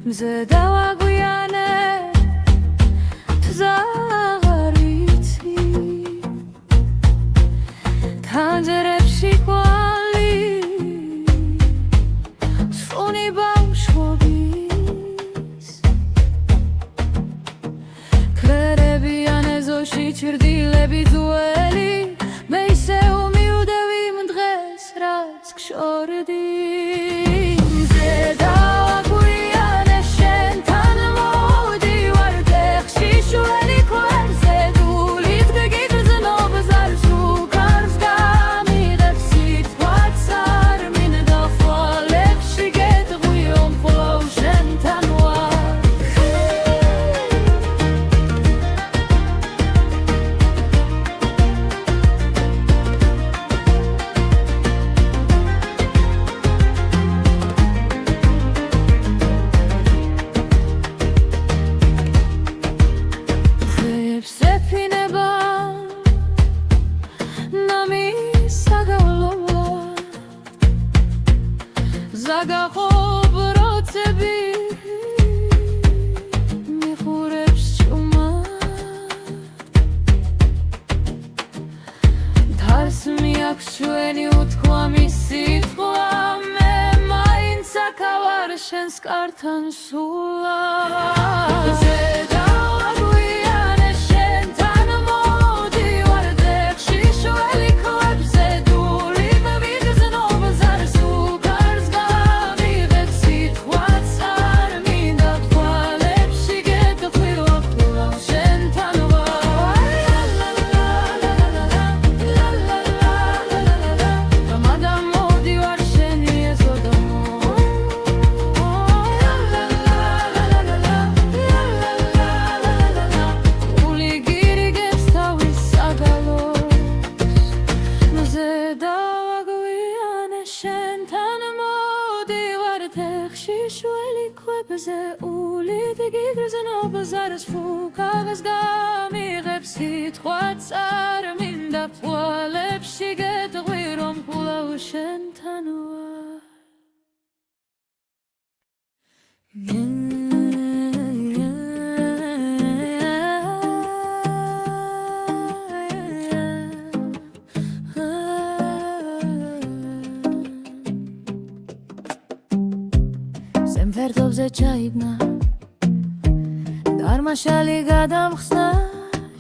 მზე დავაგვიანე აღარ ვიცი თანჯერებში კვალი სუნი ბავშვობის ქერებიან ეზოში ჩრდილები ძველი მე ისე უმივდევი იმ დღეს რაც გშორდი ზაგახობ როცები მიხურებს ჭუმა დარს მიაქვს ჩვენი უთქვამი სიტყვა მე მაინც აქავარ შენს კართან სულა ზარს ფუკავს გამიღებს სიტყვაც არ მინდა ფვალებში გეტყვი რომ კვლავ შენთან ვარ ზემფერდობზე ჩაიგნა Armashali gadamxna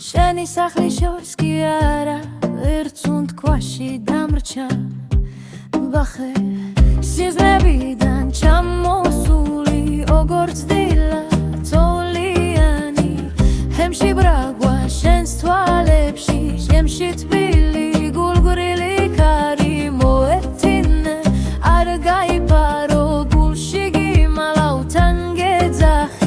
sheni sakhli shors ki ara ertsund kwashi damrcha bakhe siznebidan chamosuli ogorts dila toliani hemshi bragwa shens tvalepshi shemshi tbili gulgurili kari moetine argai paro gulshigi malautan gedzahi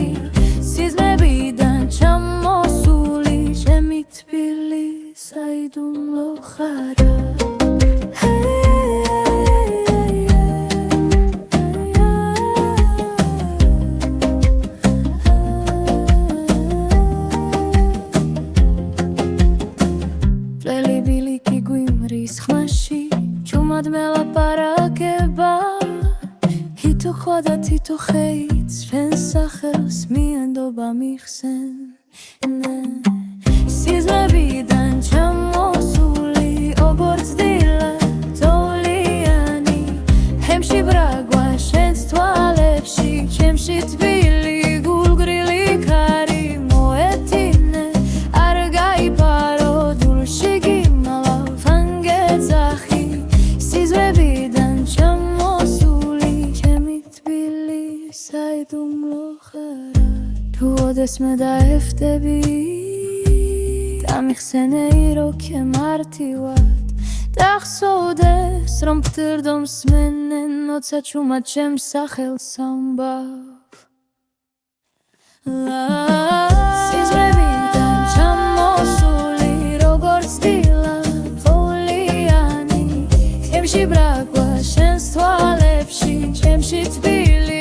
Tito heits fen sachels miendoba michsen siznebidan chamosuli ogorts dila toliani hemshi bragwa shens tvalepshi chemshi tbili gulgrili kari moetine argai paro dulshigi malav hangedzahi siznebidan საიდუმ ლოხარა თუ ოდესმე დაეფტები დამიხსენეი როქე მარტივად დახსოვდეს რომ ფთირდომ სმენენ ოცა ჩუმად ჩემს სახელს ამბავ სიზმრებიდან ჩამოსული როგორც დილა ფოლიანი ჩემში ბრაგვა შენს თვალებში ჩემში თბილი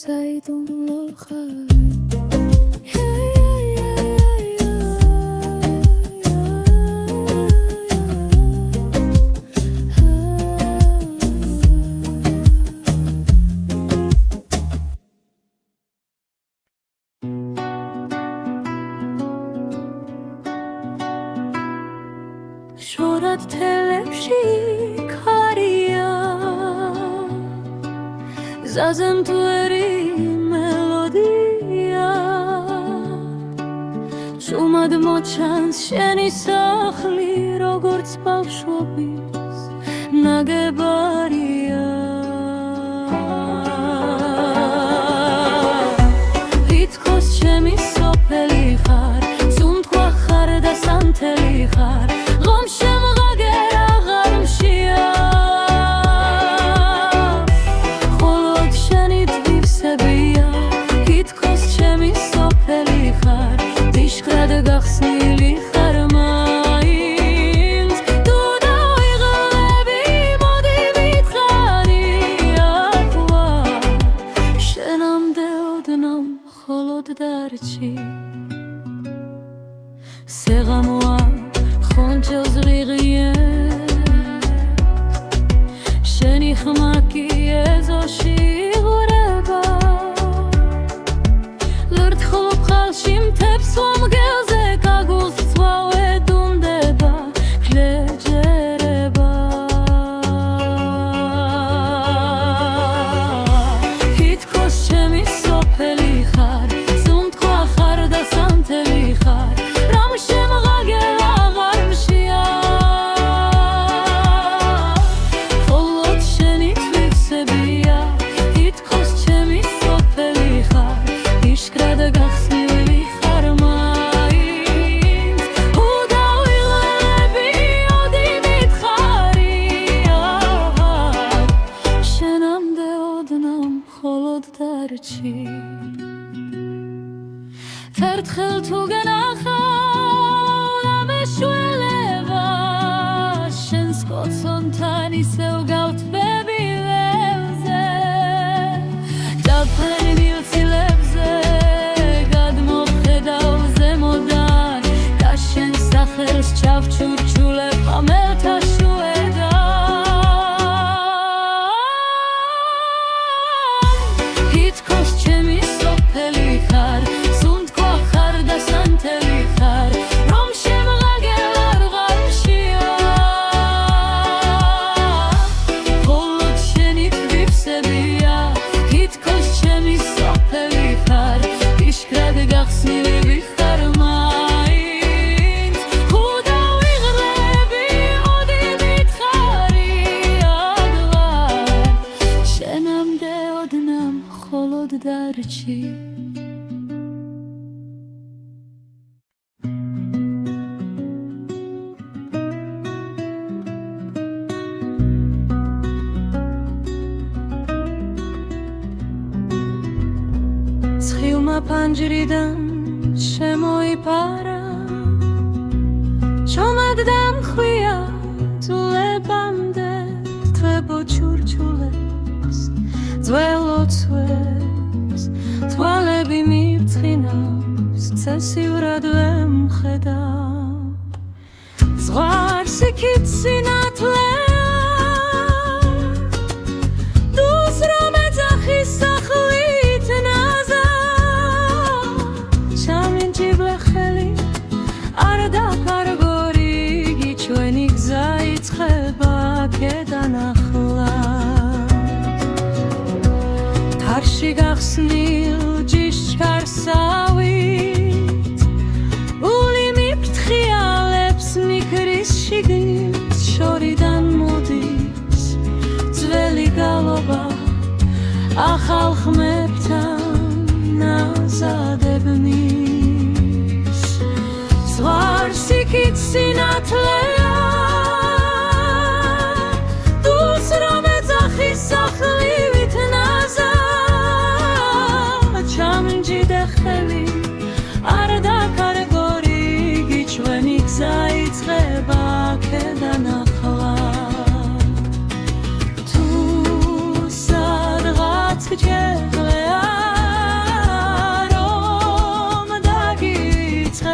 საიდუმ ლოხარ გზაზე მთვერი მელოდია შუმად მოჩანს შენი სახლი როგორც ბავშვობის ნაგებარია თითქოს ჩემი სოფელი ხარ სუნთქვა ხარ და სანთელი ხარ ღომ შემღაგერ აღარ მშია მხოლოდ შენი თვისებია თითქოს ჩემი სოფელი ხარ დიშქრად გახსნილი ხარ მაინც თუ დავიღლები მოდი ვითხარი ახლა შენამდე ოდნავ მხოლოდ დარჩი სეღამოა ხონჩელს ღიღიე შენი ხმა კი ეზოში იღვრება ლერთხოლ ხალში მთებს ვამგელზე კაგულს ცვავე დუნდება გლეჯერება თითქოს ჩემი სოფელი ხარ სუნთქვა ხარ და სანთელი ხარ რამ შემღაგერ აღარ მშია მხოლოდ შენი თვისებია თითქოს ჩემი სოფელი ხარ იშკრად გახსნილი ხარ მაინც თუ დავიღლები ოდი მითხარი შენამდე ოდნავ მხოლოდ დარჩი ერთხელ თუ გენახავ და მეშველება შენს კოცონთან ისევ გავთბები ველზე დაფრენი მილცილებზე გადმოვხედავ ზემოდან და შენ სახელს ჩავჩურჩულებ ხამელთა შუედან თითქოს ჩემი სოფელი ხარ სუნთქვა ხარ და სანთელი ხარ რომ შემღაგერ აღარ მშია მხოლოდ შენი თვისებია თითქოს ჩემი სოფელი ხარ იშკრად გახსნილი ხარ მაინც თუ დავიღლები ოდი მითხარი აღარ შენამდე ოდნავ მხოლოდ დარჩი ცხილმა ფანჯრიდან შემოიფარა ჩომად დამხვია ძულებამდე თვებო ჩურჩულებს ძველოცვებს თვალები მირცხინავს ცესივრად ვემხედავ ზღვარს იქით სინათლეა დუს რომ ეძახის სახლით ნაზარ ჩამინჯიბლე ხელი არ დაკარგორი გი ჩვენი გზა იწყება აქედან ახლა თარში გახსნილ ჯიშკარსავით ული მიფრთხიალებს მიქრის შიგნით შორიდან მოდის ძველი გალობა ახალ ხმებთან ნაზადებნის ზღვარს იქით სინათლეა დუს რომ ეძახის სახლივით ნაზარ ჩამჯიდე ხელი არ დაკარგორი გი ჩვენი გზა იწყება აქედან ახლა თუ სადღაც გჯერია რომ დაგიწყეს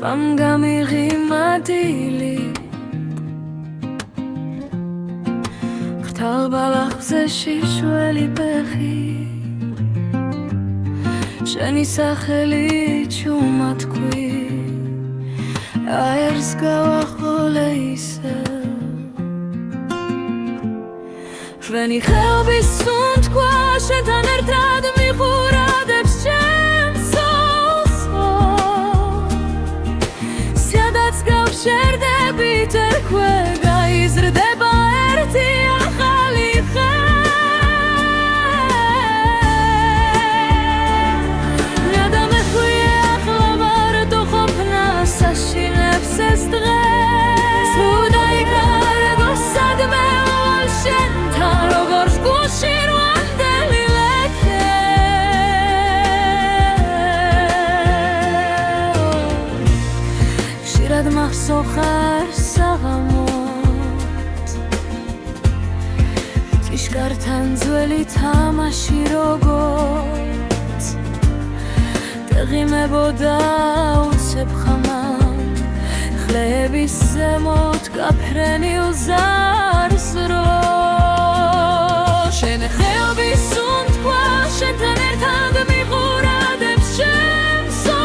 Vam gamigima dili Ktal balachze shishweli pechi Sheni sacheli chumatkui Aers gawacholeise Veni khel bisunt kwa shetan ertad mikhurad shem so Siadats gavsherde biter kwega izrdeba erti achali Nadam ekhuyak lavar dokhopna sashinefs estres Sudai kar gosad meol shentan Rogors gushir wandeli leke Shirad mahsokhar sagamot Tishkartan zveli tamashi rogot Teghi meboda utseb khamam Khlebis zemot kapreni uzars ro Shenechel bisunt kwa shetan ertad mikhurad shem so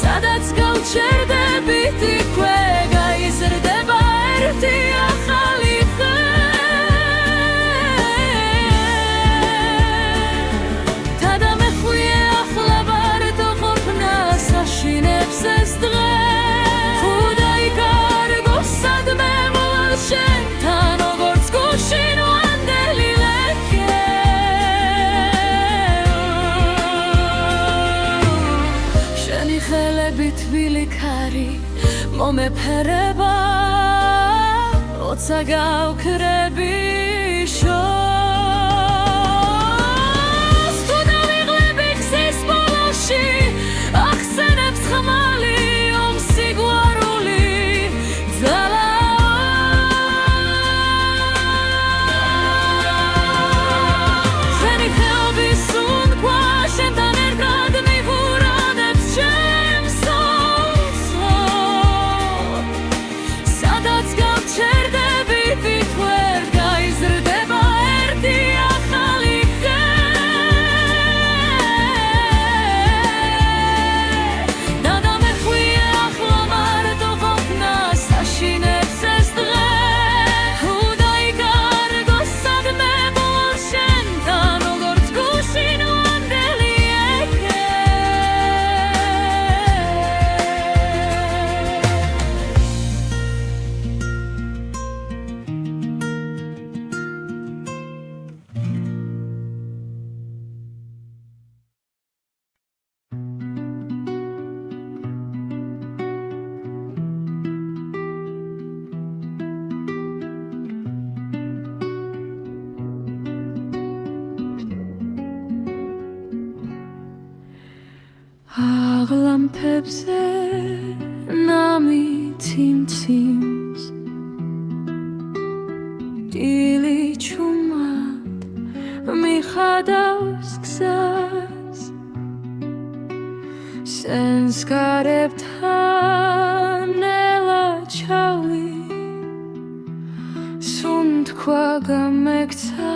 Sadats galcherde biti kwega izrdeba erti achali Tada mekhuyak lavar dokhopna sashinefs estres Khudai kar gosad memol shentan Ogorts gushin wandeli leke Sheni khele bitvili kari Momephereba Otsa gavkrebi shos Tuda miglebi gzis boloshi Achsenebs khamali Om sigwaruli Zala Veni khel bisunt kwa shetan ertad mikhurad shem so Sadats gavcherde biti kwega izrdeba erti achali Nadam ekhuyak lamar dokhopna sashinefs estres Hudai kar gosad memol shentan Ogorts gushin wandeli eke Aglampebze nami timtims Dili chumat mikhadavs gzas Senskareptan ela chavi Sunt kwa gamekta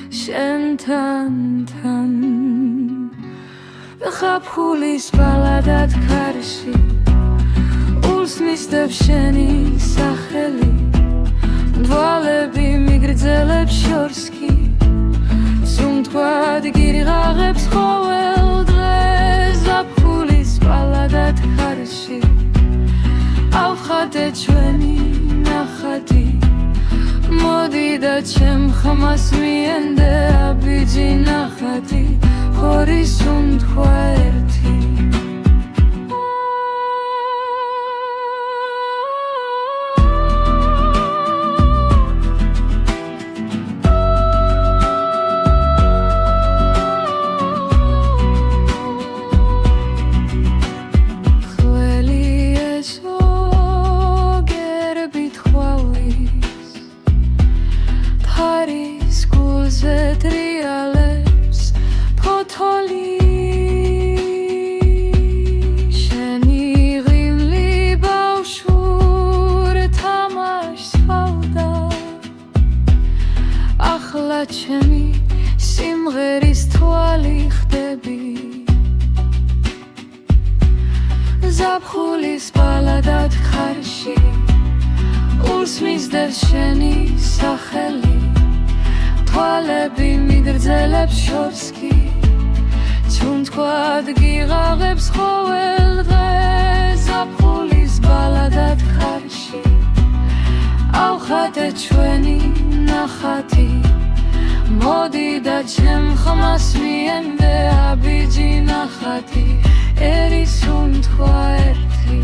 shentan tan Khapkhulis baladat karshi Uls misdeb sheni sakheli Dvalebi migrdzeleb shorski Sumtkvad girghagebs khovel dres Khapkhulis baladat karshi Avkhade chveni nakhati Modi da chem khamas miende abiji nakhati Horizont querti Paris, schools, trials, potholes ჩემი სიმღერის თვალი ხდები ზაფხულის ბალადად ხარში ურს მისდევს შენი სახელი თვალები მიგრძელებს შორს კი ჩუნ თქვად გიღაღებს ყოველ დღე ზაფხულის ბალადად ხარში ავხატე ჩვენი ნახატი მოდი და ჩემ ხმას მიენდე აბიჯი ნახატი ერისუნ თქვა ერთი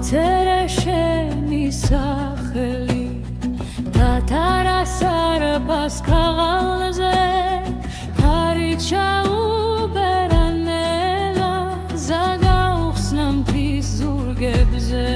ავწერე შენი სახელი დათარას არბას ქაღალზე ხარი ჩაუბერანელა ზაგაუხსნა მთის ზურგებზე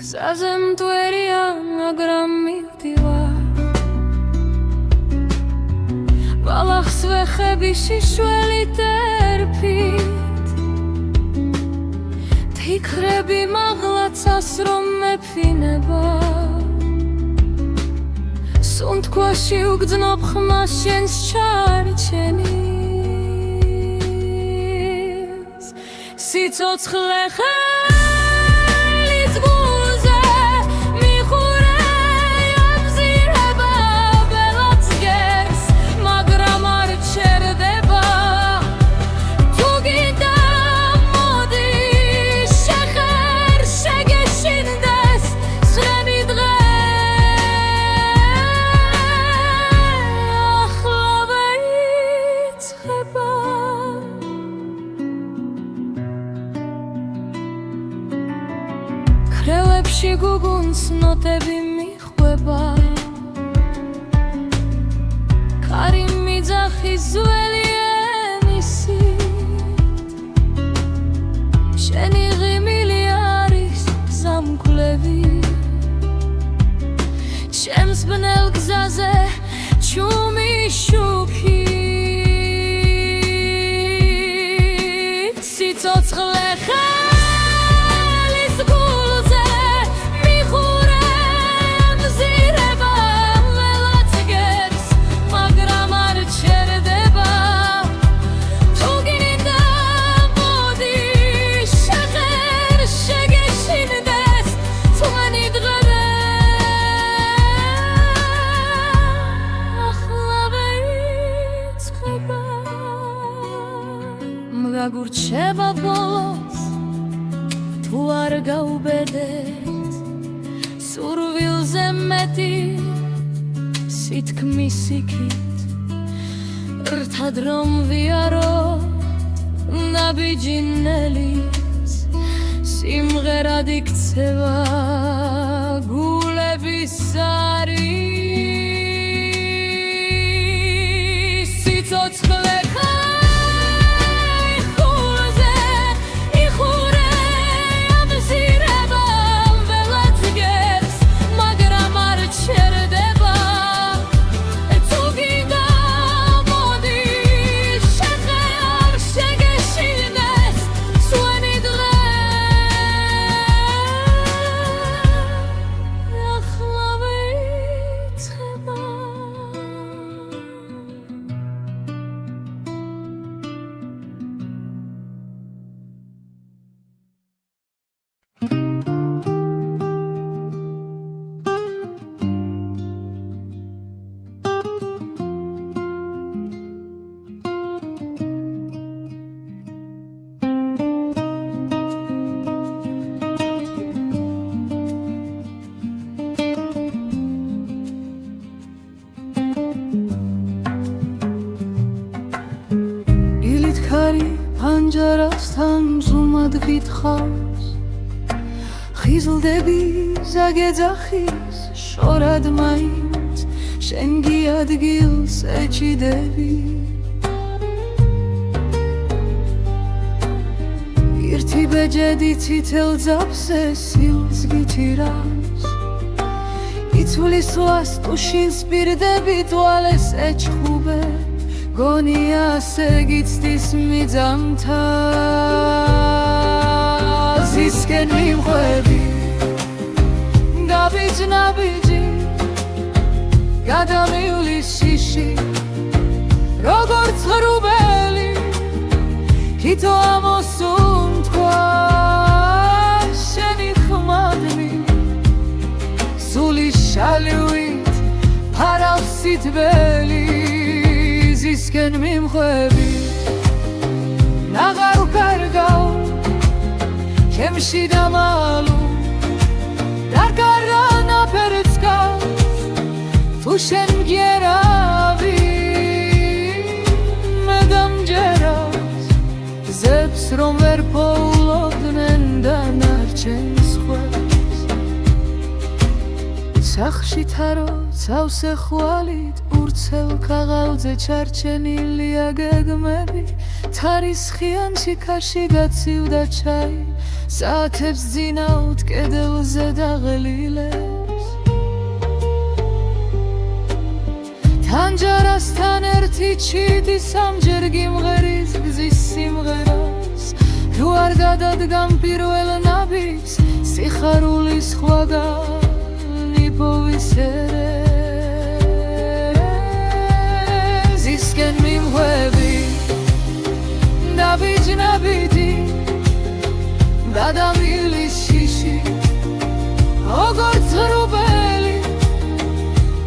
გზაზე მტვერია მაგრამ მივდივარ ბალახს ვეხები შიშველით ერფით თიქრები მაღლაცას რომ მეფინება სუნთქვაში უგრძნობ ხმას შენს ჩარჩენის სიცოცხლე ჭრებში გუგუნს ნოტები მიხვება ქარი მიძახის ძველი ენისით შენი ღიმილი არის ზამკვლევი ჩემს ბნელ გზაზე ჩუმი შუქით სიცოცხლე ხელის გულზე მიხურე მზირება ველაც გერს მაგრამ არ ჩერდება თუ გინდა მოდი შეხერ შეგეშინდეს თქვენი დღე გაგურჩება ბოლოს თუ არ გაუბედეთ სურვილზე მეტი სითქმის იქით რთად რომ ვიაროთ ნაბიჯინელის სიმღერად იქცევა გულების არის სიცოცხლე პანჯარასთან ზუმად გითხავს ხიზლდები ზაგეძახის შორად მაინც შენ გიადგილს ეჭიდები ერთი ბეჯედი ცითელ ძაფზე სილს გიჭირავს იცვლის ლას ტუშინს პირდები თვალეს ეჩხუბე გონია სეგიცდის მიძამთა ზისკენ მიმხვები გაბიჯ-ნაბიჯი გადამივლის შიში როგორც ღრუბელი თითო ამოსუნთქვა შენი ხმადნი სული შალივით ფარავს სითბელი ზისკენ მიმხვები ნაღარ ვკარგავ ჩემში დამალუ დარგარა ნაფერიც გავს თუ შენ მგერავი მე დამჯერავს ზებს რომ ვერ პოულობდნენ დანარჩენს ხვებს სახში თარო ცავსე ხვალით ურცელ ქაღალდზე ჩარჩენილია გეგმები თარისხიან შიქარში გაცივდა ჩაი საათებს ძინავთ კედელზე დაღლილებს თანჯარასთან ერთი ჩიტი სამჯერ გიმღერის გზის სიმღერას თუ არ გადადგამ პირველ ნაბიჯს სიხარულის ხვაგანი პოვისერე ზისკენ მიმხვები ნაბიჯ-ნაბიჯი გადამივლის შიში როგორც ღრუბელი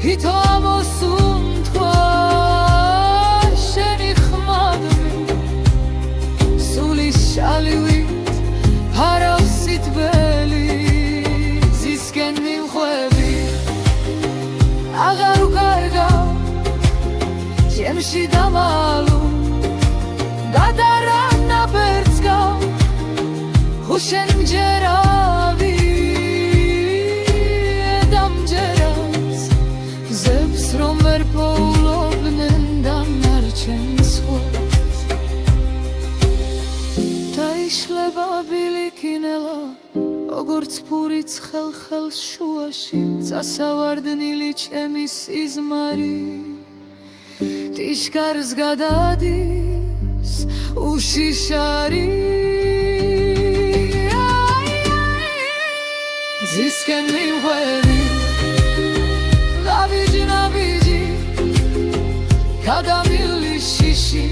თითო ამოსუნთქვა შენი ხმადნი სული შალივით ფარავს სითბელი ზისკენ მიმხვები აღარ ვკარგავ ჩემში დამალუ გადარა ნაფერც გავს შენ მჯერავი იშლება ბილიკინელა როგორც ფურიც ხელს შუაში წასავარდნილი ჩემი სიზმარი ტიშკარს გადადის უშიშარი ზისკენ მივხვევი ნაბიჯი გადამილი შიში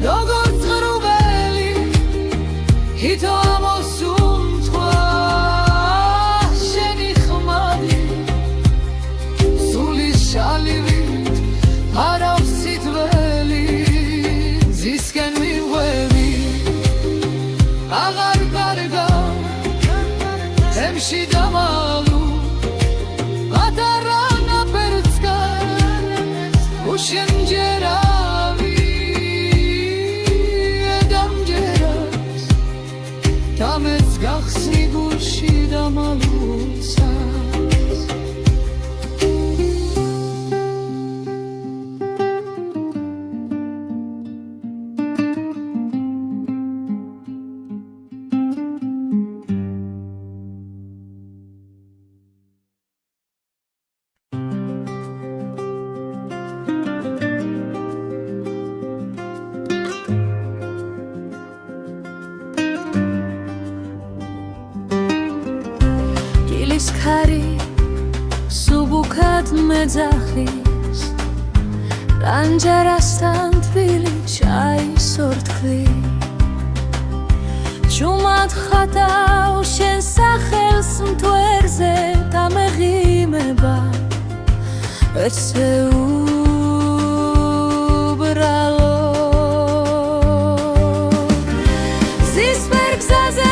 როგორც ღრუბელი ჰითო ამოსუნთქვა შენი ხმადი სულის შალივით არავს სიტყველი ზისკენ მივხვევი აღარ კარგა ემში დამალუ მატარანა პერცკა უშენჯერავი ედამჯერას დამეც გახსნი გულში დამალუცას ქარი სუბუქად მეძახის რანჯარასთან თბილი ჩაის ორთქლი ჭუმად ხატავ შენ სახელს მთვერზე დამეღიმება ეცე უბრალო ზისპერ გზაზე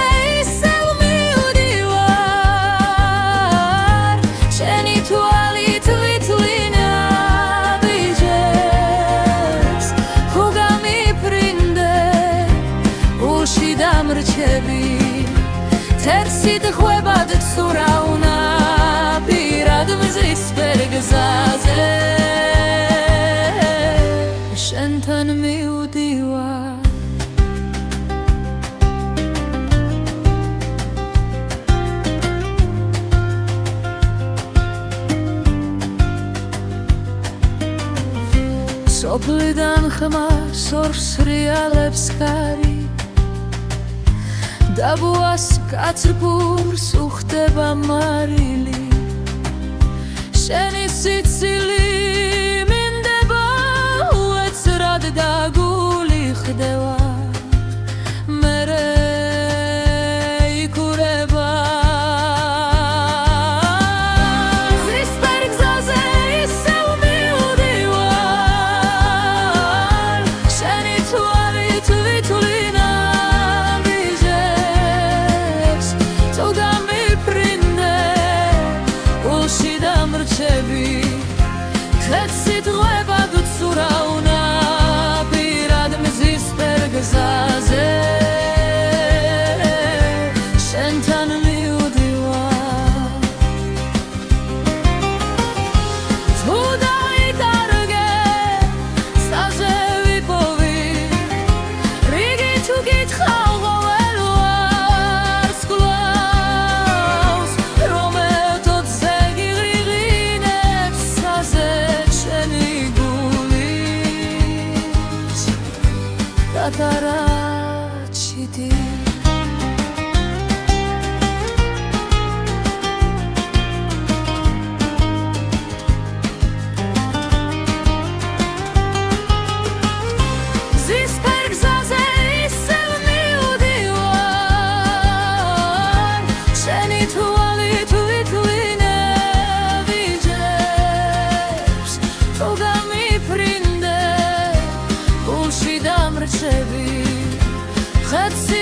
თერსით ხვებად ცურავნა პირად მზისფერ გზაზე შენთან მივდივარ სოფლიდან ხმას ორს რეალებს ქარი დაბუას კაცრფურს უხდება მარილი შენი სიცილი მინდება უეცრად და გული ხდება მერე იქურება ზისპერ გზაზე ისევ მივდივარ შენი თვალით ვითვლინა თეთრით ღვებად ცურავნა პირად მზისფერ გზაზე შენთან მივდივარ თუ დაიკარგე სტაზე ვიპოვი რიგი თუ გითხავ ყოველ ვარს კლავს რომელ თოთზე გიღრიღინებს საზე Tataraçidi Zisper gzaze issev mivdivar Sheni tvali tvitline viđeps Toga mi prinde Ulši da mrčevi Kad si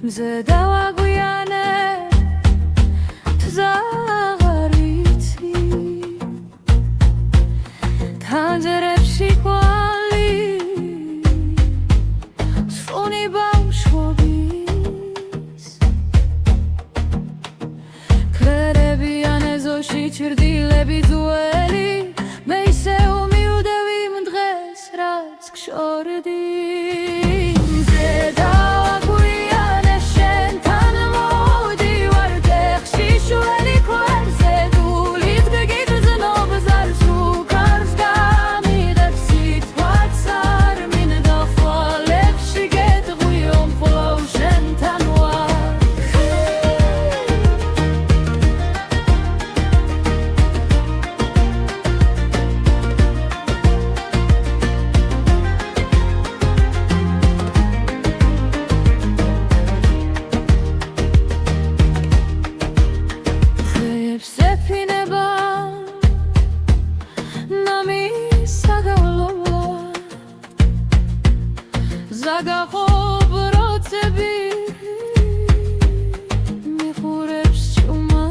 მზე დავაგვიანე აღარ ვიცი თანჯერებში კვალი სრუნი ბავშვობის ქერებიან ეზოში ჩრდილები ძველი მე ისე უმივდევი იმ დღეს რაც გშორდი მზე დავაგვიანე შენთან მოვდივარ დეხში შველი ქვერზე დულით გიგრძნობს არ სუკარს გამიღებ სიტყვაც არ მინდა ხვალებში გეტყვიო მხოლოდ შენთან ვარ ეფინება ნამის საგავლობა ზაგაყობროცები მიხურებს ჭუმა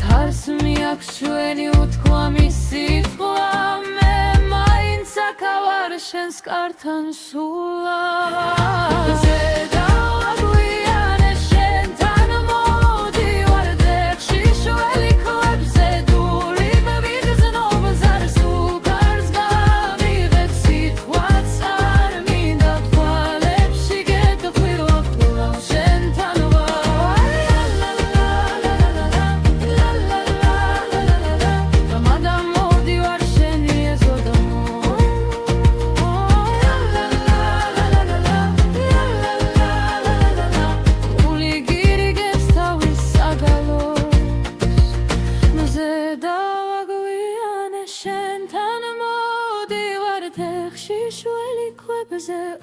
თარს მიაქვს ჩვენი უთქვამი სიტყვა მე მაინც აქავარ შენს კართან სულა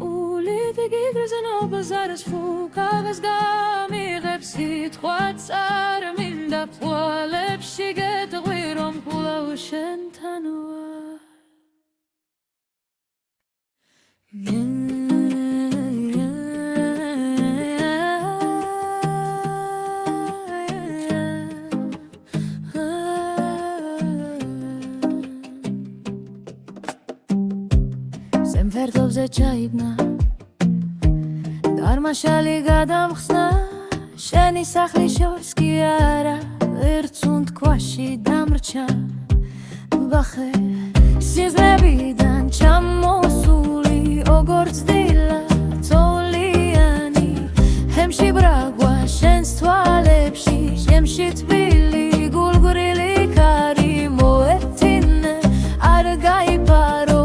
ულით გიგრძნობს არის ფუკავს გამიღებს სიტყვაც არ მინდა თვალებში გეტყვი რომ კვლავ შენთან ვარ ფერდობზე ჩაიგნა დარმაშალი გადამხსნა შენი სახლის შორს კი არა ერთს უნთქვაში დამრჩა ვახე სიზმრებიდან ჩამოსული როგორც დილა წოლიანი ჰემში ბრაგვა შენს თვალებში შემში თბილი გულგრილი ქარი მოეთინე არ გაიპარო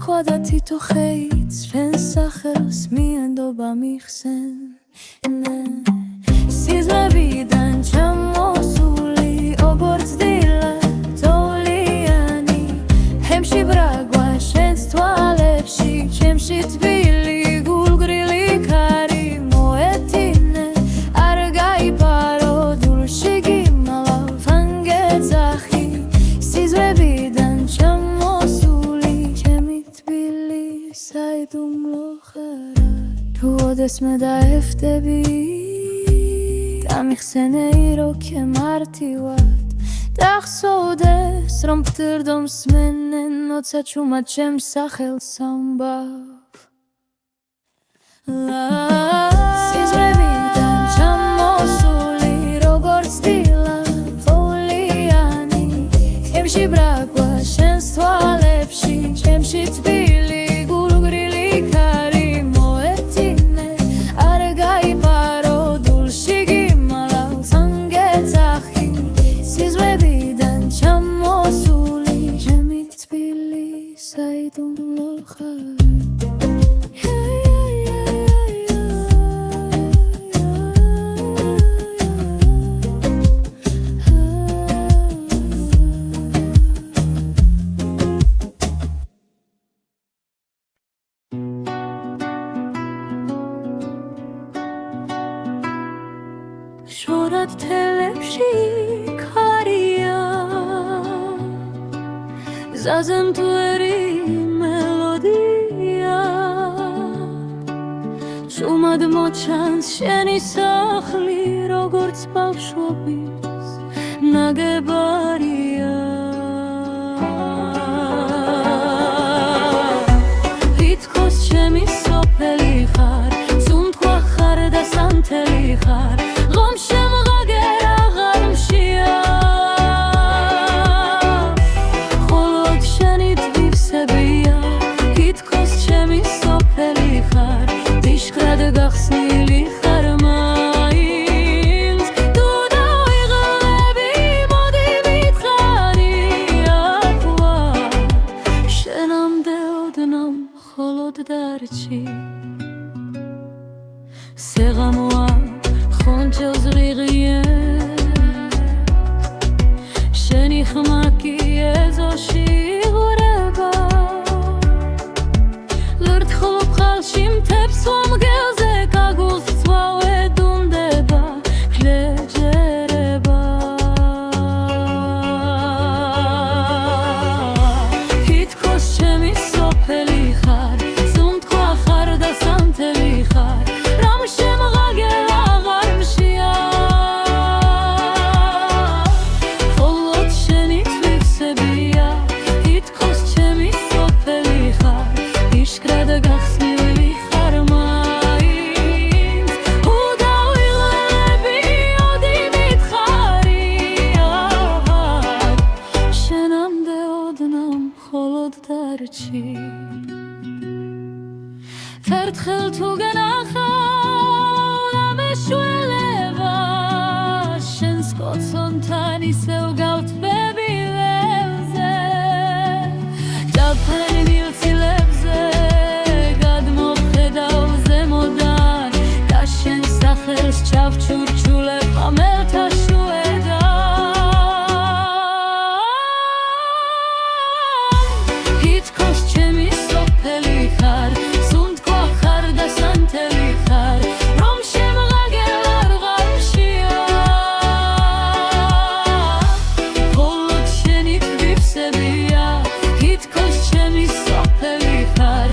ხოდა თითო ხეიც ჩვენს სახელს მიენდობა მიხსენ სიზმრებიდან ჩამოსული როგორც დილა წოლიანი ჰემში ბრაგვა შენს თვალებში ჩემში თბილი გულგრილი ქარი მოეთინე არ გაიპარო დულში გიმალავ ვანგეძახი სიზმრებიდან ჩამოსული საიდუმლო ხარა თუ ოდესმე დაეხვდები დამიხსენე როქე მარტივად დახსოვდეს რომ ფთირდო მსმენენ ოცა ჩუმად ჩემს სახელს ამბავ სიზმრებიდან ჩამოსული როგორც დილა წოლიანი ჩემში ბრაგვა შენს თვალებში ჩემში თბილი საიდუმლო ხარ სწორად თელებში ქარია ზაზემთვერი მელოდია ჭუმად მოჩანს შენი სახლი როგორც ბავშვობის ნაგებარია თითქოს ჩემი სოფელი ხარ სუნთქვა ხარ და სანთელი ხარ ღომ შემღაგერ აღარ მშია მხოლოდ შენი თვისებია თითქოს ჩემი სოფელი ხარ დიშხრად გახსნილი ხარ მაინც თუ დავიღლები მოდი მითხარი ახლა შენამდე ოდნავ მხოლოდ დარჩი სეღამოა ხონჩელს ღიღიე შენი ხმა კი ეზოში იღვრება ლურთხულ ბხალში მთებს ვამგელზე კაგულს ცვავე დუნდება ქლეჯერება თითქოს ჩემი სოფელი ხარ სუნთქვა ხარ და სანთელი ხარ რამ შემღაგერ აღარ მშია მხოლოდ შენი თვისებია თითქოს ჩემი სოფელი ხარ იშკრად გახსნილი ხარ მაინც თუ დავიღლები ოდი მითხარი აღარ შენამდე ოდნავ მხოლოდ დარჩი ერთხელ თუ გენახავ და მეშველება შენს კოცონთან ისევ გავთბები ველზე ჯაფრენ მილცილებზე გადმოვხედავ ზემოდან და შენ სახელს ჩავჩურჩულებ ხამელთა შუედან თითქოს ჩემი სოფელი ხარ სუნთქვა ხარ და სანთელი ხარ რომ შემღაგერ აღარ მშია მხოლოდ შენი თვისებია თითქოს ჩემი სოფელი ხარ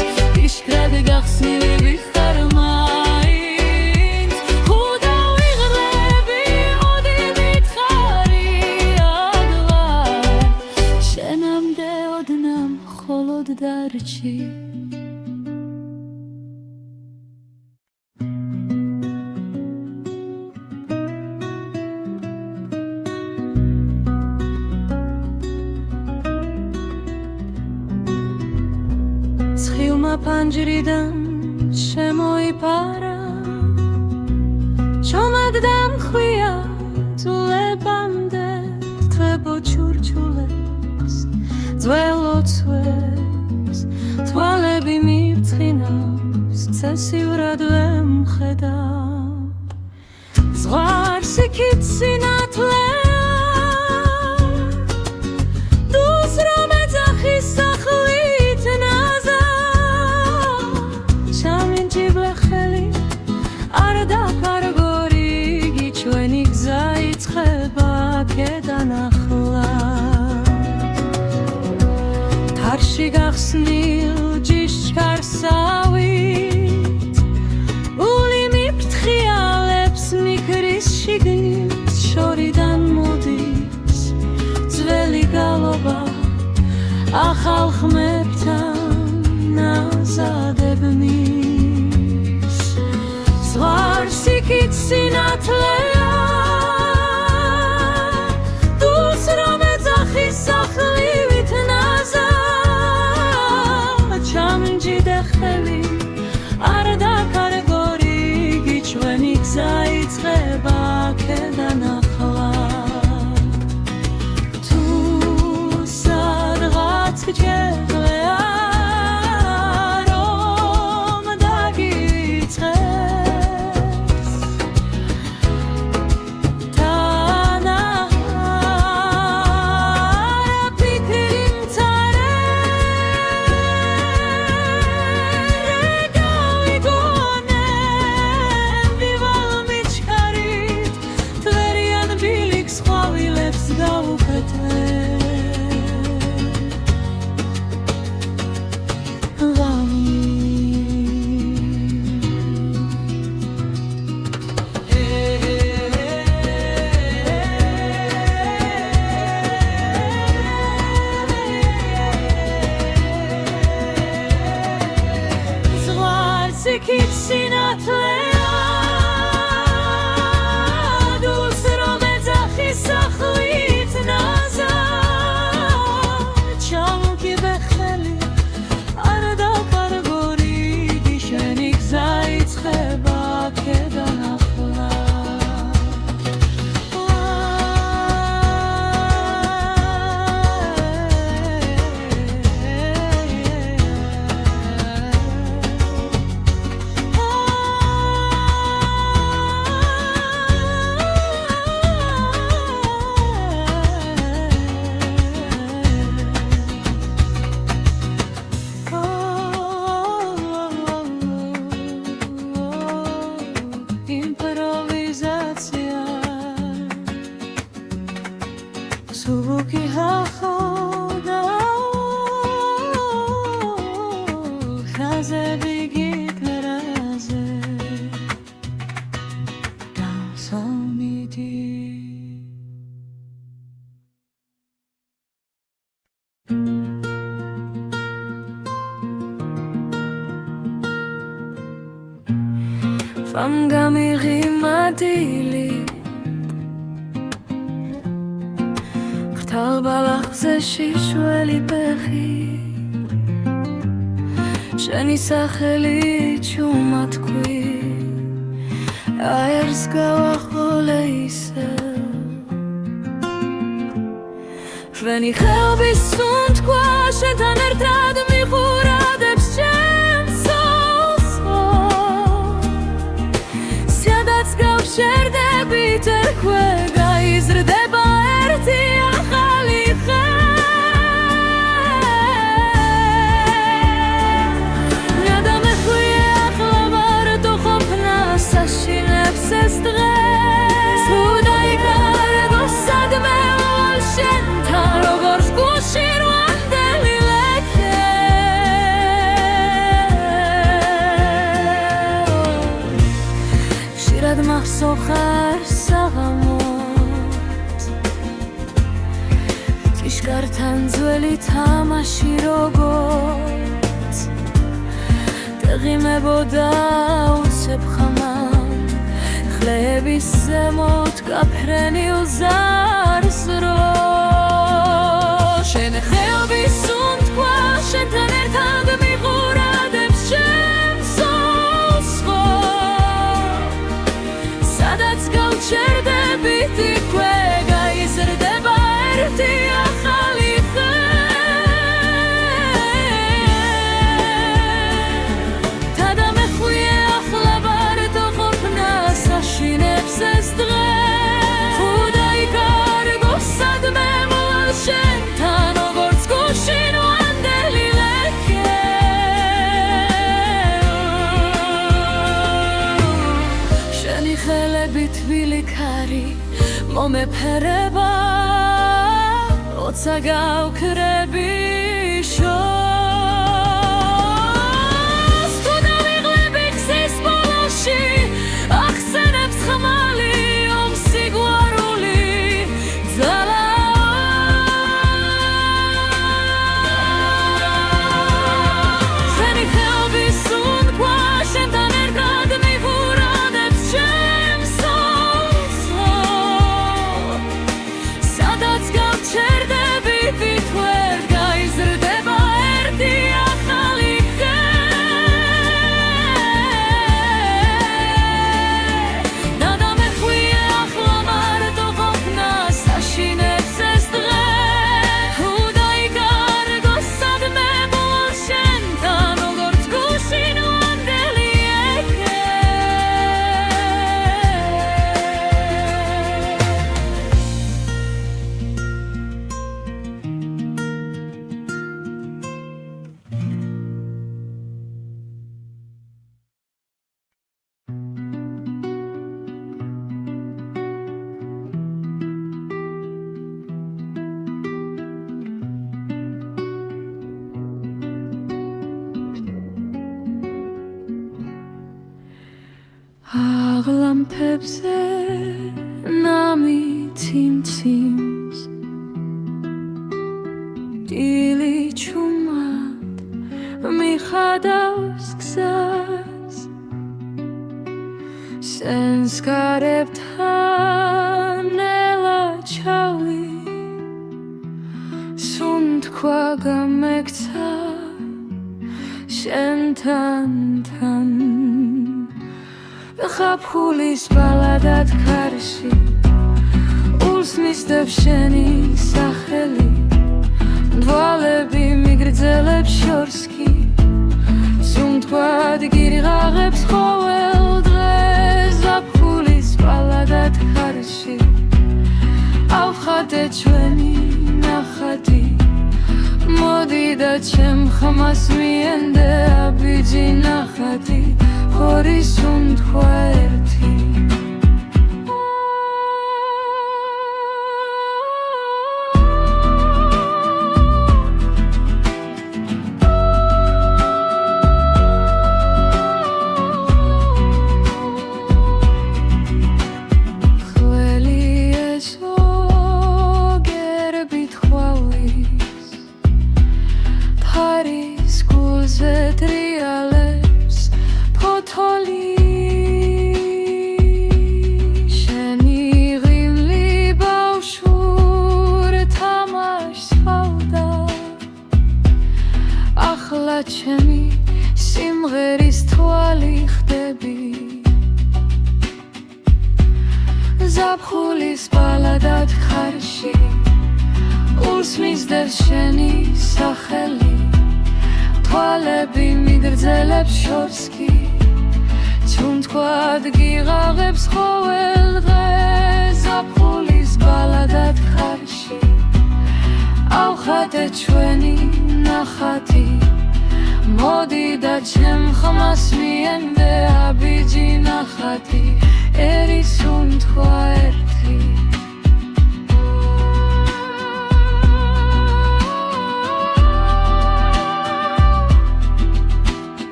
იშკრად გახსნილი ხარ მაინც თუ დავიღლები ოდი მითხარი აღარ შენამდე ოდნავ მხოლოდ დარჩი ცხილმა ფანჯრიდან შემოიფარა ჩომად დამხვია ძულებამდე თვებო ჩურჩულებს ძველოცვებს თვალები მივწყინავს ცესივრად ვემხედავ ზღვარს იქით სინათლეა დუს რომ ეძახის სახლით ნაზა ჩამინჯიბლე ხელი არ დაკარგორი გიჩვენი გზა იწყება აქედან ახლა თარში გახსნილ ჯიშკარსავით ული მიფრთხიალებს მიქრის შიგნით შორიდან მოდის ძველი გალობა ახალ ხმებთან ნაზადებნის ზღვარს იქით სინათლეა დუს რომ ეძახის სახლივით ნაზა ჩამჯიდე ხელი არ დაკარგორი გიჩვენი გზა იწყება აქედან ახლა თუ სადღაც გჯერია რომ დაგიწყეს მუსიკით სინათლეა დულს რომ ეძახის სახლით ნაზა ჩამკი ბეხელი არ დაკარგორი შენი გზა იწყება აქედან ახლა Звуки хахода Хазе бигит меразе Дансамиди Famgamiri madili Talbalachze shishweli pechi Sheni sacheli chumatkui Ayers gawacholeise Veni chelbi sunt kwa shetan ertrad michuradebs shem soso Siadats gavsherdebi terkwega izrdeba erti מחסוכר סغמות תשכרתן זולי תמשי רוגות תגימה בודה וצב חמם חלבי סמות כפרני וזר סרו שנחל ביסונט כבר שתנר תג מיחורד אפשם סוסחו Čerde biti kvega izrde baerti ahalihe Tada me chuje achlabar tochop nas ashinem se zdre Chuda ikar gosad me mol shentan ogorz kushinu andeli leke Sheni chele bitvili kari Mome pereba Otsaga ukrebi shos Studa miglebi ksis boloshi Achsenebs chamali Om sigwaruli Zala Feni chelbi sun kwa Shentan erkad mihuradebs shem soso Sadats gav čerde biti tverga izrdeba erti ahalihe Nada me chuje achlamar tochop nas Ashinem se zdre Huda ikar gosad me mol shentan ogorz kushinu andeli eke Aglampebze nami timtims Dili chumat mi chadaus gzas სენს გარებთან ნელა ჩავი სუნთქვა გამექცა შენთან თან ხაფხულის ბალადად ქარში ულს მისდევს შენი სახელი დვალები მიგრძელებს შორს კი სუნთქვად გირიღაღებს ყოველ დღეს ზაფხულის ბალადად ქარში ავხატე ჩვენი ნახატი მოდი და ჩემ ხმას მიენდე აბიჯი ნახატი ორი სუნთქვა ერთი ტრიალებს ფოთოლი შენი ღიმლი ბავშვურ თამაშს ჰავდა ახლა ჩემი სიმღერის თვალი ხდები ზაფხულის ბალადად ხარში ულს მისდევს შენი სახელი თვალები მიგრძელებს შორს კი სუნთქვად გიღაღებს ყოველ დღეს ზაფხულის ბალადად ხარში ავხატე ჩვენი ნახატი მოდი და ჩემ ხმას მიენდე აბიჯი ნახატი ერი სუნთქვა ერთი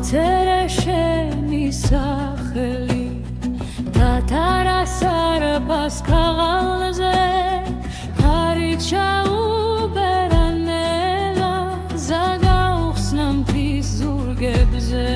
ავწერე შენი სახელი დათარა სარბას ქაღალზე ქარი ჩაუბერა ნელა ზაგაუხსნა მთის ზურგებზე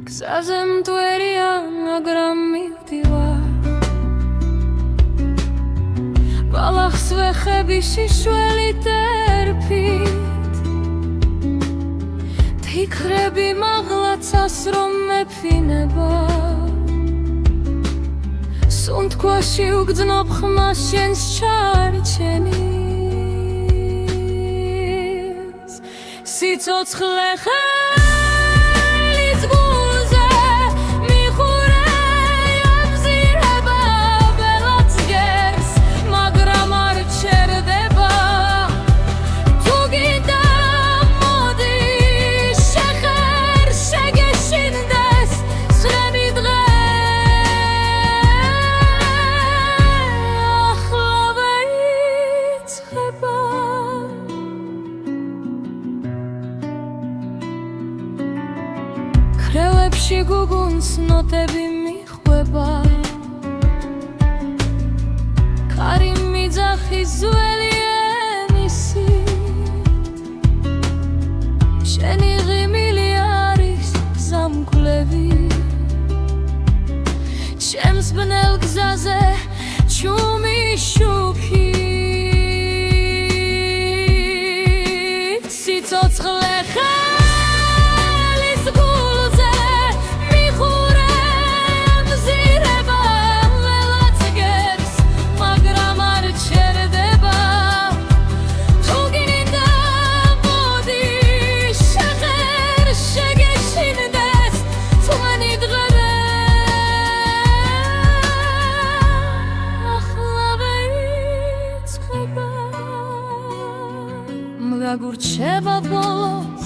გზაზე მტვერია, მაგრამ მივდივარ ბალახს ვეხები შიშველით ერფით ფიქრები მაღლაცას რომ მეფინება სუნთქვაში უგრძნობ ხმას შენს ჩარჩენის სიცოცხლე ხელის გულზე მიხურე ამზირება ბელაც გერს მაგრამ არ ჩერდება თუ გინდა მოდი შეხერ შეგეშინდეს სღენი დღე ახლავე იწყება ქრევებში გუგუნს ნოტები მიხვება კარი მიძახის ძველი ენისით შენი ღიმილი არის გზამკვლევი ჩემს ბნელ გზაზე ჩუმი შუქით სიცოცხლე ხელის გულზე მიხურე ამზირება ველაც გერს მაგრამ არ ჩერდება თუ გინდა მოდი შეხერ შეგეშინდეს თვენი დღე ახლავე იწყება მგაგურჩება ბოლოს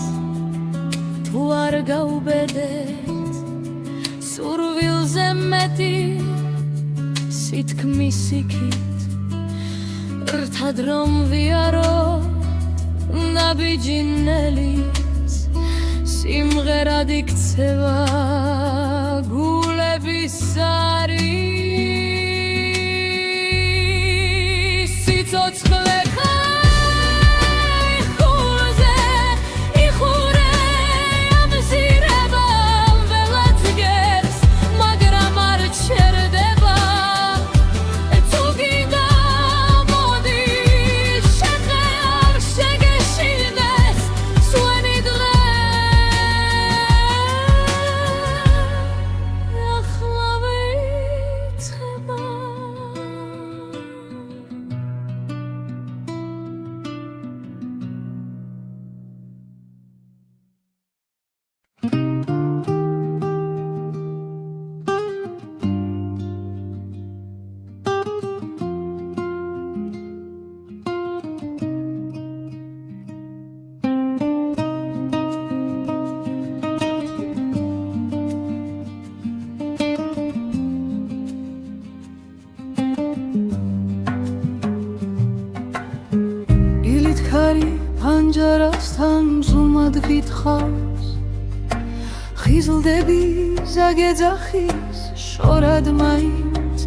თუ არ გაუბედეთ სურვილზე მეტი სითქმის იქით რთად რომ ვიაროთ ნაბიჯინელის სიმღერად იქცევა გულების არის სიცოცხლე ხელის გულზე მიხურე ამზირება ველაც გერს მაგრამ არ ჩერდება თუ გინდა მოდი შეხერ შეგეშინდეს სვენი დღე ახლავე იწყება ილით ქარი ფანჯარასთან ზუმად გითხავს ხიზლდები ზაგეძახის შორად მაინც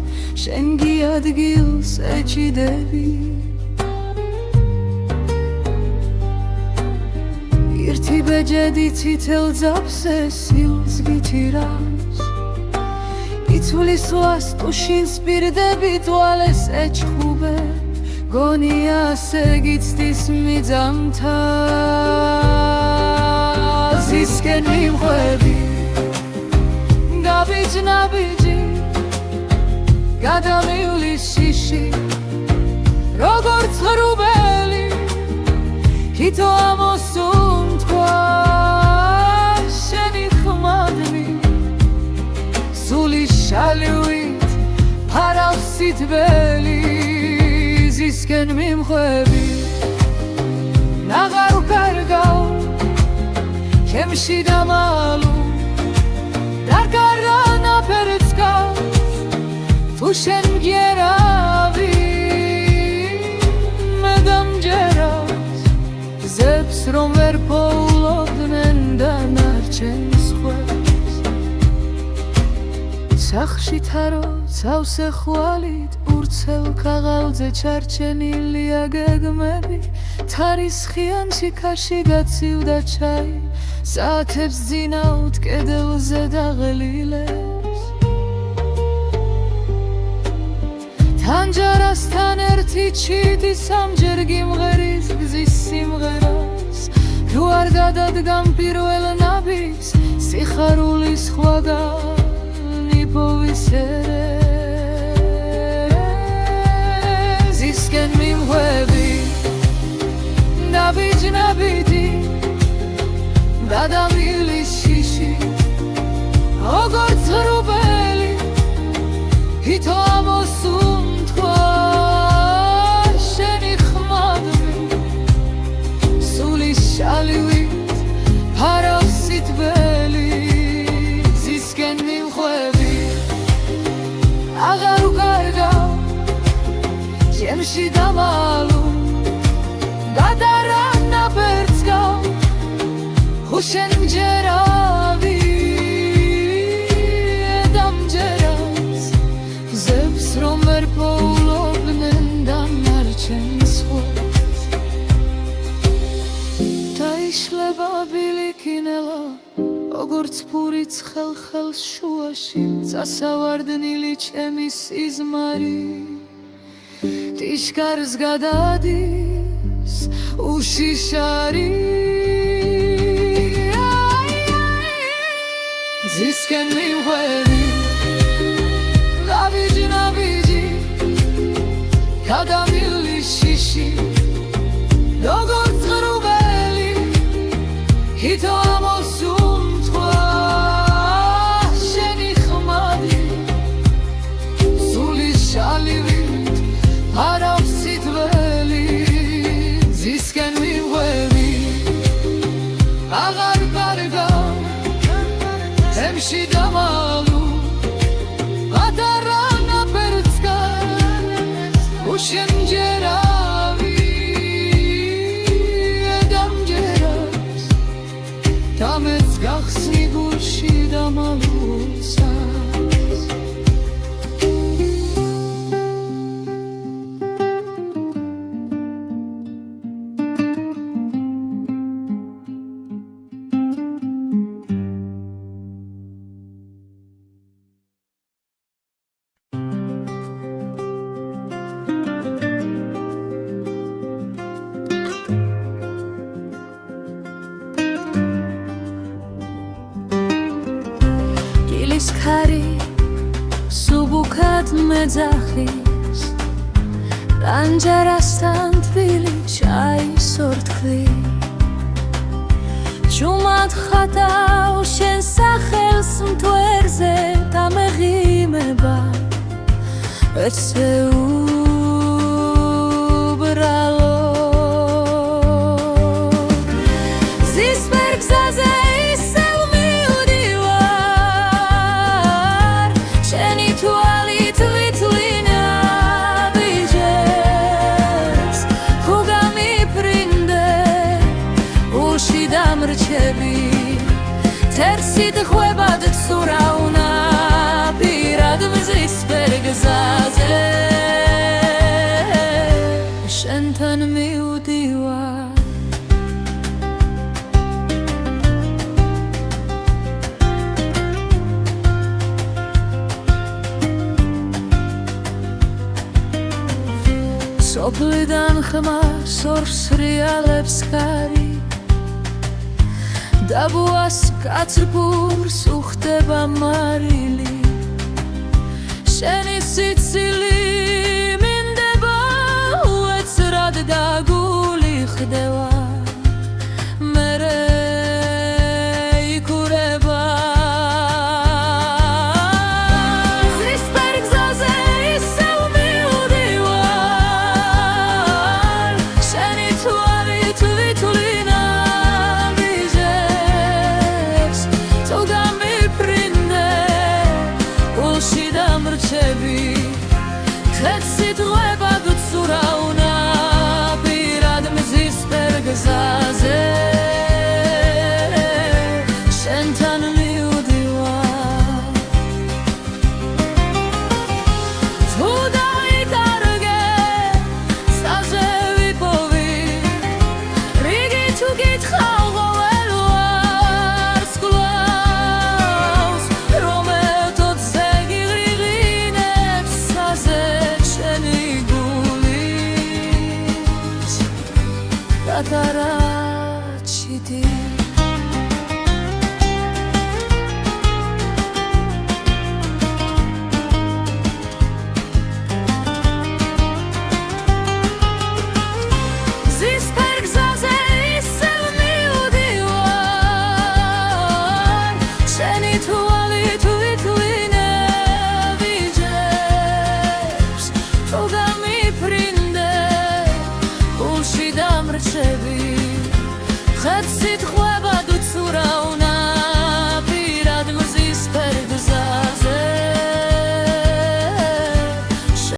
შენ გიადგილს ეჭიდები ერთი ბეჯედი ცითელ ძაფზე სილს გიჩირავს იცვლის ლას ტუშინს პირდები თვალეს ეჩხუბე გონია ასე გიცდის მიძამთა ზისკენ მივხვები გაბიჯ-ნაბიჯი გადამივლის შიში როგორც ღრუბელი თითო ამოსუნთქვა შენი ხმადნი სული შალივით ფარავს სითბელი ზისკენ მიმხვები ნაღარ ვკარგავ ჩემში დამალუ დარგარა ნაფერს გავს თუ შენ მგერავი მე დამჯერავს ზებს რომ ვერ პოულობდნენ დანარჩენს ხვებს სახში თარო ცავსე ხვალით ურცელ ქაღალდზე ჩარჩენილია გეგმები თარისხიან შიქაში გაცივდა ჩაი საათებს ძინავთ კედელზე დაღლილებს თანჯარასთან ერთი ჩიტი სამჯერ გიმღერის გზის სიმღერას თუ არ გადადგამ პირველ ნაბიჯს სიხარულის სხვაგან იპოვისერე ზისკენ მიმღვევი ნაბიჯ-ნაბიჯი გადამილის შიში როგორც ღრუბელი ითო ამოსუნთქვა შენი ხმადმი სულის შალივით ფარავს სიტყველი ზისკენ მიმხვევი აღარ უკარგავ ჩემში დამალუ გადარა ნაბერწგავ ხუშენ ჯერავი დამჯერავს ზებს რომ ვერ პოულობდნენ დანარჩენ სხვას დაიშლება ბილიკინელა როგორც ფურიც ხელს შუაში წასავარდნილი ჩემი სიზმარი ტიშკარს გადადის უშიშარი ზისკენ მიმღვევი ნაბიჯ-ნაბიჯი გადამილის შიში როგორც ღრუბელი ითო ამოსუნთქვა შენი ხმადი სულის შალივით ფარავს სიტყველი ზისკენ მიმღვევი აღარ კარგავ ემში დამალუ გადარა ნაბერწგავ უშენ ჯერავი დამჯერავს დამეც გახსნი გულში დამალუცას ქარი სუბუქად მეძახის ტანჯარასთან თბილი ჩაის ორთქლი ჯუმად ხატავ შენ სახელს მთვერზე დამეღიმება ეცე უბრალო ზისფერ გზაზე თერსით ხვებად ცურავნა პირად მზის ფერგზაზე შენთან მივდივარ სოფლიდან ხმას ორს რეალებს ხარი დაბუას კაცრფურს უხდება მარილი შენი სიცილი მინდება უეცრად და გული ხდება მერე იქურება ზისფერ გზაზე ისევ მივდივარ შენი თვალით ვითვლინა თეთსით ღვება გცურავნა პირად მზის ფერგზაზე